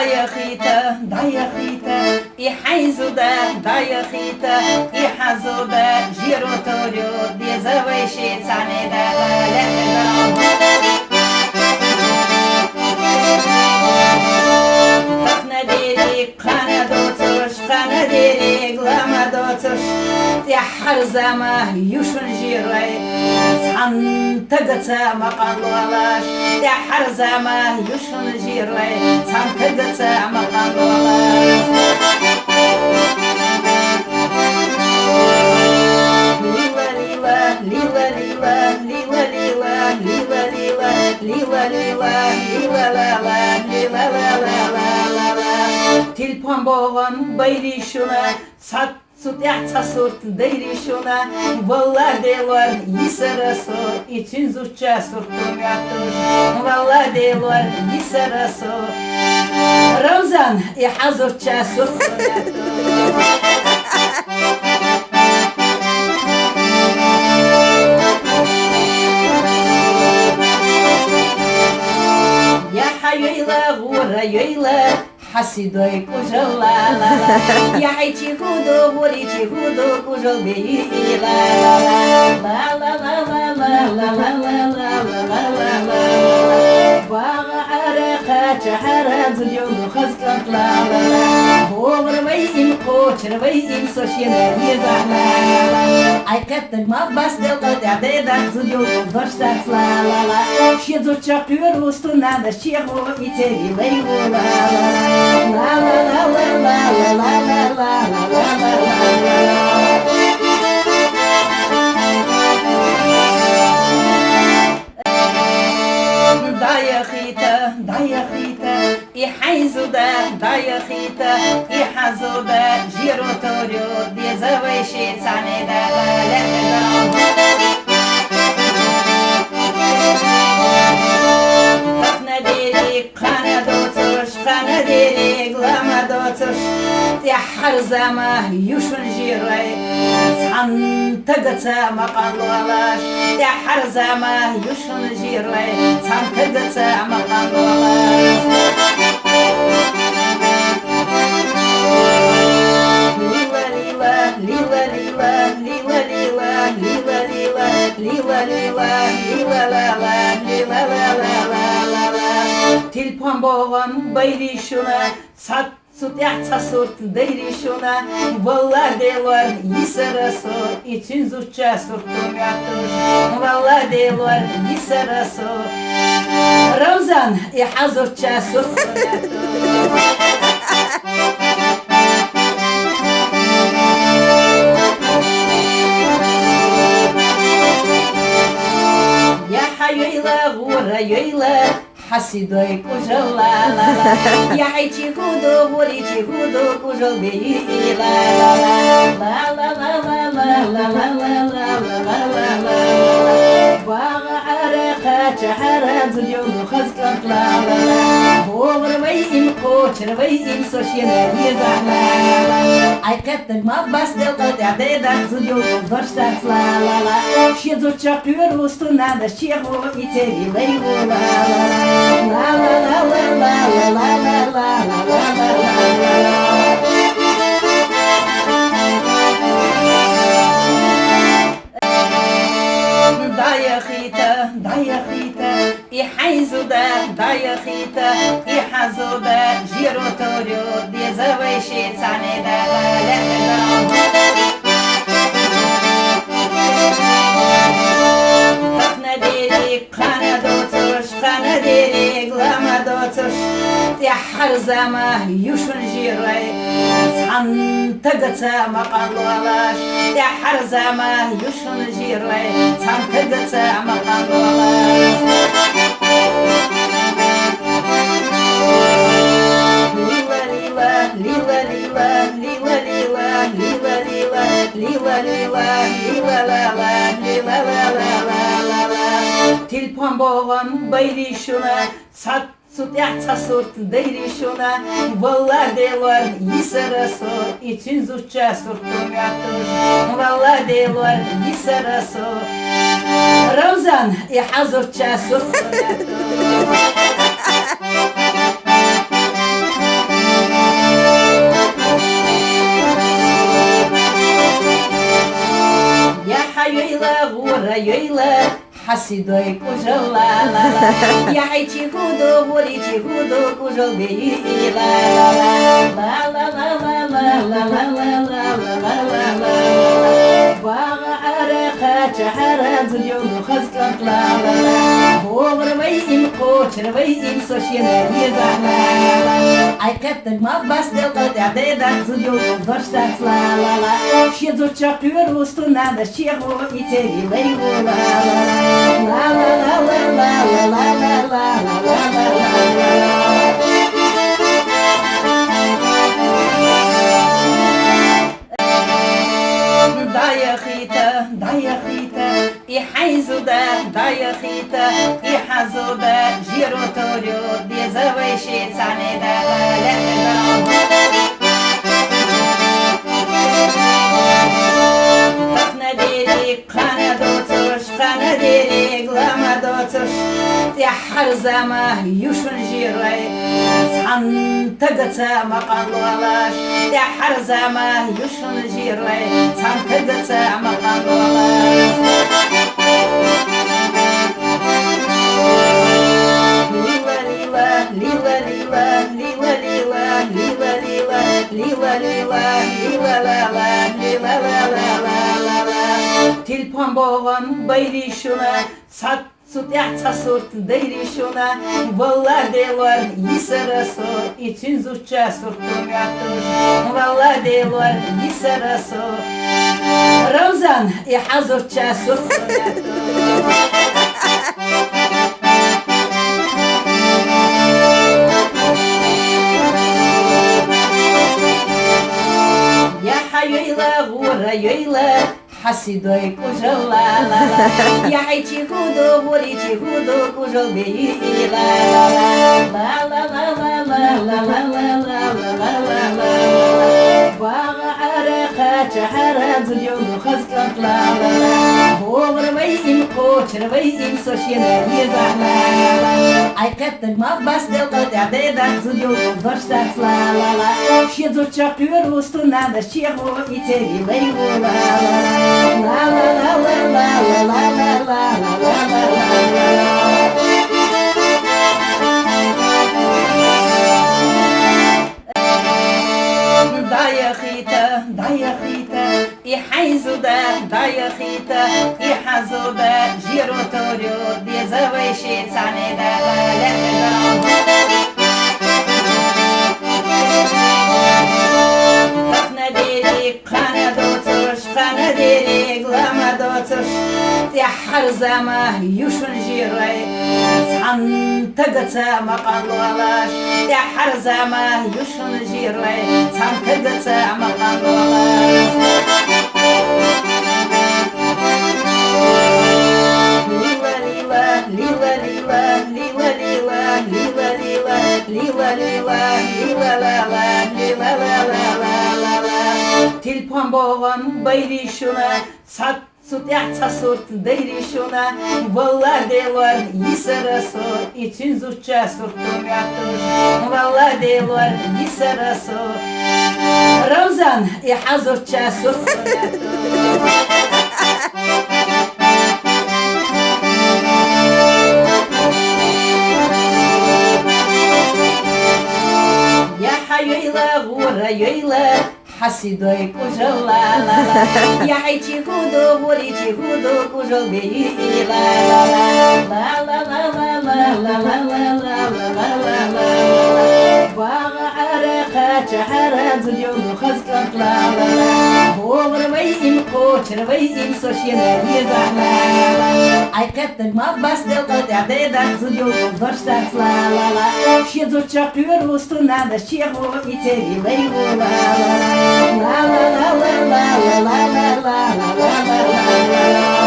Dayakhita, I haizuda, dayakhita, I hazuda, girotorio, dezavaishi tsaneda, Taknadiri, kanadotush, kanadiri, glamadotush, Harzama, yushun jirai, Santagatsa maqalwalash, Harzama, yushun jirai, Santagatsa maqalwalash. Lila lila, lila lila, lila lila, lila lila, lila lila, lila la la, lila la la la la la. Tilpan boğan bayrişuna, sat Sut yahca surt deyrişuna, Valla devar yisaraso, için zutça surtum yatır. Valla devar yisaraso, Ramzan hazırça surtum yatır. Ya hayla gura yayla, Hasidoy kujal la la la, Yai chihudo, Wori chihudo, kujal beyi la la la la la la la la la la la la la la. Baga araka chahara zulyodu khazkat la la la. Over bayim kocher bayim soshina yeza la la la. Ay kattak ma bas delta da zulyodu doshtak la la la. Shizu chakür ustuna da shihu iteri leihu la la la. La la la la la la la la la la la. Dayakhita, I haizuda, dayakhita, I hazuda, girotorio, dezavaishi tsaneda, Taknadiri, kanadotush, kanadiri, glamadotush, Harzama, yushun jirai, Santagatsa maqalwalash, Harzama, yushun jirai, Santagatsa maqalwalash. Lila lila, lila lila, lila lila, lila lila, lila lila, lila la la, lila la la la la la. Tilpan boğan bayrişuna, Sut yahca surt deyrişuna, Valla devar yisaraso, için zutça surtum yatır. Valla devar yisaraso, Ramzan hazırça surtum yatır. Ya hayla gura yayla, Hasidoy kujal la la la, Yai chihudo, Wori chihudo, kujal beyi la la la la la la la la la la la la la la. Baga araka chahara zulyodu khazkat la la la. Over bayim kocher bayim soshina yeza la la la. Ay kattak ma bas delta da zulyodu doshtak la la la. Shizu chakür ustuna da shihu iteri leihu la la la. La la la la la la la la la la la la. Dayakhita, I haizuda, dayakhita, I hazuda, girotorio, dezavaishi tsaneda la la la. Taknadiri, kanadotush, kanadiri, glamadotush, Harzama, yushun jirai, Santagatsa maqalwalash, Harzama, yushun jirai, Santagatsa maqalwalash. Lila lila, lila lila, lila lila, lila lila, lila lila, lila la la, lila la la la la la. Tilpan boğan bayrişuna, Sut yahca surt deyrişuna, Valla devar yisaraso, için zutça surtum yatır. Valla devar yisaraso, Ramzan hazırça surtum yatır. райойла, хасидой кужал ла ла ла. Я айчи худу, буричи худу, кужал бей ла ла ла ла ла ла ла ла ла ла ла ла ла. Бага араха чахара зудёну хазкат ла ла ла. Boğurvay im koçurvay im soşyene yezahla. Ay kattın ma bastel kaderde zudёnu doştak la la la. Şezo çakıyor ustuna da şeho iteri leyvo la la la la la la la la la la la la la. Dayahita, i hayzuda, dayahita, i hazuda, jirotorio, dezavayshi tsaneda, lehda. Takna derik, kana dotush, kana derik, lama dotush, ti harzama yushun jiray, tsan tagatsa maqalwalash, ti harzama yushun jiray, tsan tagatsa maqalwalash. Lila lila, lila lila, lila lila, lila lila, lila lila, lila la la, lila la la la la la. Tilpan boğan bayri şuna, sat sut yahsa surt deyri şuna. Vallar devar yisara sor, için zutça surtum yattır. Vallar devar yisara sor. Ramzan hazırça surtum yattır. Райойла, хасидой кужал ла ла ла. Я айчи худу, буричи худу, кужал бей ла ла ла ла ла ла ла ла ла ла ла ла ла ла. Бага араха чахара зудёну хазкат ла ла ла. Boğurvay im koçurvay im soşyene yezahla. Ay kattın ma bastel kaderde zudёnu doştak la la la. Şezo çakıyor ustuna da şeho iteri leyvo la la la la la la la la la la la la la la. Dayahita, i hayzuda, dayahita, i hazuda, jirotorio, dezavayshi tsaneda, lehda. Takna derik, kana dotush, kana derik, lama dotush, ti harzama yushun jiray, tsan tagatsa maqalwalash, ti harzama yushun jiray, tsan tagatsa maqalwalash. Lila lila, lila lila, lila lila, lila lila, lila lila, lila la la, lila la la la la la. Tilpan boğan bayri şuna, sat sut yahsa surt deyri şuna. Vallar devar yisara sor, için zutça surtum yattır. Vallar devar yisara sor. Ramzan hazırça surtum yattır. Я хайойла, райойла, хасидой кужал ла ла ла. Я айчи худу, буричи худу, кужал бей ла ла ла ла ла ла ла ла ла ла ла ла ла ла. Бага араха чахара зудёну хазкат ла ла ла. Boğurvay im koçurvay im soşyene yezahla. Ay kattın ma bastel kaderde zudёnu doştak la la la. Şezo çakıyor ustuna da şeho iteri leyvo la la la la la la la la la la la la la la.